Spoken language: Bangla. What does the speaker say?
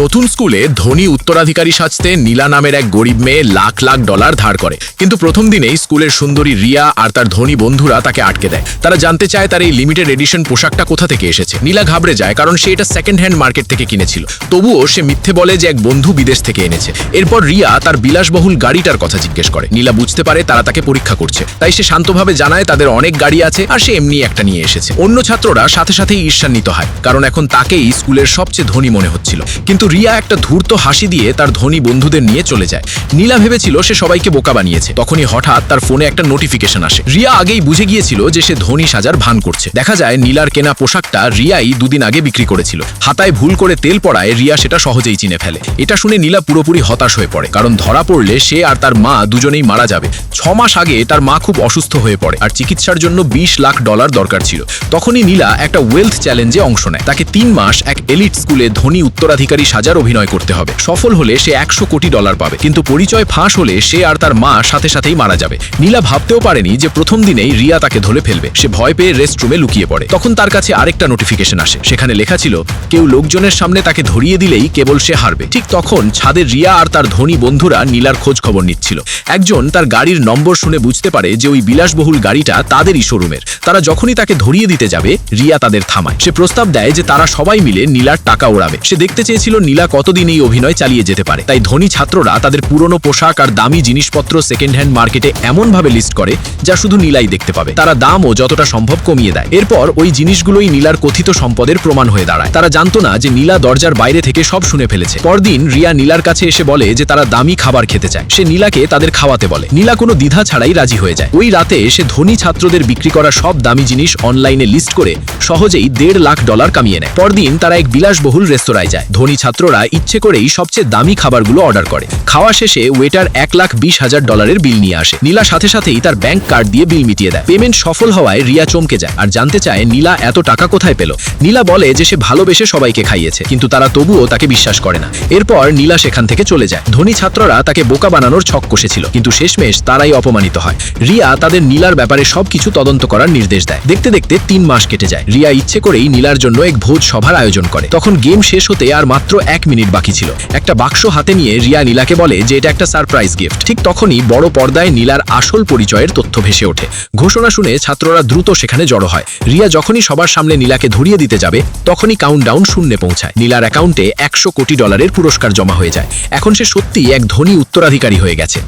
নতুন স্কুলে ধনী উত্তরাধিকারী সাজতে নীলা নামের এক গরিব মেয়ে লাখ লাখ ডলার ধার করে, কিন্তু প্রথম দিনেই স্কুলের সুন্দরী রিয়া আর তার ধনী বন্ধুরা তাকে আটকে দেয়। তারা জানতে চায় তার এই লিমিটেড এডিশন পোশাকটা কোথা থেকে এসেছে। নীলা ঘাবড়ে যায়, কারণ সে এটা সেকেন্ড হ্যান্ড মার্কেট থেকে কিনেছিল। তবুও সে মিথ্যে বলে যে এক বন্ধু বিদেশ থেকে এনেছে। এরপর রিয়া তার বিলাসবহুল গাড়িটার কথা জিজ্ঞেস করে। নীলা বুঝতে পারে তারা তাকে পরীক্ষা করছে, তাই সে শান্তভাবে জানায় তাদের অনেক গাড়ি আছে আর সে এমনি একটা নিয়ে এসেছে। অন্য ছাত্ররা সাথে সাথেই ঈর্ষান্বিত হয়, কারণ এখন তাকেই স্কুলের সবচেয়ে ধনী মনে হচ্ছিল। কিন্তু রিয়া একটা ধূর্ত হাসি দিয়ে তার ধনী বন্ধুদের নিয়ে চলে যায়। নীলা ভেবেছিল সে সবাইকে বোকা বানিয়েছে। তখনই হঠাৎ তার ফোনে একটা নোটিফিকেশন আসে। রিয়া আগেই বুঝে গিয়েছিল যে সে ধনী সাজার ভান করছে। দেখা যায় নীলার কেনা পোশাকটা রিয়াই দুদিন আগে বিক্রি করেছিল। হাতায় ভুল করে তেল পড়ায় রিয়া সেটা সহজেই চিনে ফেলে। এটা শুনে নীলা পুরোপুরি হতাশ হয়ে পড়ে, কারণ ধরা পড়লে সে আর তার মা দুজনেই মারা যাবে। 6 মাস আগে তার মা খুব অসুস্থ হয়ে পড়ে আর চিকিৎসার জন্য 20 লাখ ডলার দরকার ছিল। তখনই নীলা একটা ওয়েলথ চ্যালেঞ্জে অংশ নেয়। তাকে 3 মাস এক এলিট স্কুলে ধনী উত্তরাধিকারী সাজার অভিনয় করতে হবে। সফল হলে সে 100 কোটি ডলার পাবে, কিন্তু পরিচয় ফাঁস হলে সে আর তার মা সাথে সাথেই মারা যাবে। নীলা ভাবতেও পারেনি যে প্রথম দিনেই রিয়া তাকে ধরে ফেলবে। সে ভয় পেয়ে রেস্টরুমে লুকিয়ে পড়ে। তখন তার কাছে আরেকটা নোটিফিকেশন আসে। সেখানে লেখা ছিল, কেউ লোকজনের সামনে তাকে ধরিয়ে দিলেই কেবল সে হারবে। ঠিক তখন ছাদে রিয়া আর তার ধনী বন্ধুরা নীলার খোঁজ খবর নিচ্ছিল। একজন তার গাড়ির নম্বর শুনে বুঝতে পারে যে ওই বিলাসবহুল গাড়িটা তাদেরই শোরুমের। তারা যখনই তাকে ধরিয়ে দিতে যাবে, রিয়া তাদের থামায়। সে প্রস্তাব দেয় যে তারা সবাই মিলে নীলার টাকা ওড়াবে। সে দেখতে চেয়েছিল নীলা কতদিন এই অভিনয় চালিয়ে যেতে পারে। তাই ধনী ছাত্ররা তাদের পুরনো পোশাক আর দামি জিনিসপত্র সেকেন্ড হ্যান্ড মার্কেটে এমনভাবে লিস্ট করে যা শুধু নীলাই দেখতে পাবে। তারা দামও যতটা সম্ভব কমিয়ে দেয়। এরপর ওই জিনিসগুলোই নীলার কথিত সম্পদের প্রমাণ হয়ে দাঁড়ায়। তারা জানতো না যে নীলা দরজার বাইরে থেকে সব শুনে ফেলেছে। পরদিন রিয়া নীলার কাছে এসে বলে যে তারা দামি খাবার খেতে চায়। সে নীলাকে তাদের খাওয়াতে বলে। নীলা কোনো দ্বিধা ছাড়াই রাজি হয়ে যায়। ওই রাতে সে ধনী ছাত্রদের বিক্রি করা সব দামি জিনিস অনলাইনে লিস্ট করে সহজেই 1.5 লাখ ডলার কামিয়ে নেয়। পরদিন তারা এক বিলাসবহুল রেস্তোরাঁয় যায়। ধনী ছাত্ররা ইচ্ছে করেই সবচেয়ে দামি খাবারগুলো অর্ডার করে। খাওয়া শেষে ওয়েটার 1,20,000 ডলারের বিল নিয়ে আসে। নীলা সাথে সাথেই তার ব্যাংক কার্ড দিয়ে বিল মিটিয়ে দেয়। পেমেন্ট সফল হওয়ায় রিয়া চমকে যায় আর জানতে চায় নীলা এত টাকা কোথায় পেল। নীলা বলে যে সে ভালোবেসে সবাইকে খাইয়েছে, কিন্তু তারা তবুও তাকে বিশ্বাস করে না। এরপর নীলা সেখান থেকে চলে যায়। ধনী ছাত্ররা তাকে বোকা বানানোর ছক কষেছিল, কিন্তু শেষমেশ তারাই অপমানিত হয়। রিয়া তাদের নীলার ব্যাপারে সবকিছু তদন্ত করার নির্দেশ দেয়। দেখতে দেখতে 3 মাস কেটে যায়। রিয়া ইচ্ছে করেই নীলার জন্য এক ভোজ সভার আয়োজন করে। তখন গেম শেষ হতে আর মাত্র 1 মিনিট বাকি ছিল। একটা বাক্স হাতে নিয়ে রিয়া নীলাকে বলে যে এটা একটা সারপ্রাইজ গিফট। ঠিক তখনই বড় পর্দায় নীলার আসল পরিচয়ের তথ্য ভেসে ওঠে। ঘোষণা শুনে ছাত্ররা দ্রুত সেখানে জড়ো হয়। রিয়া যখনই সবার সামনে নীলাকে ধরিয়ে দিতে যাবে, তখনই কাউন্টডাউন শূন্যে পৌঁছায়। নীলার অ্যাকাউন্টে 100 কোটি ডলারের পুরস্কার জমা হয়ে যায়। এখন সে সত্যিই এক ধনী উত্তরাধিকারী হয়ে গেছে।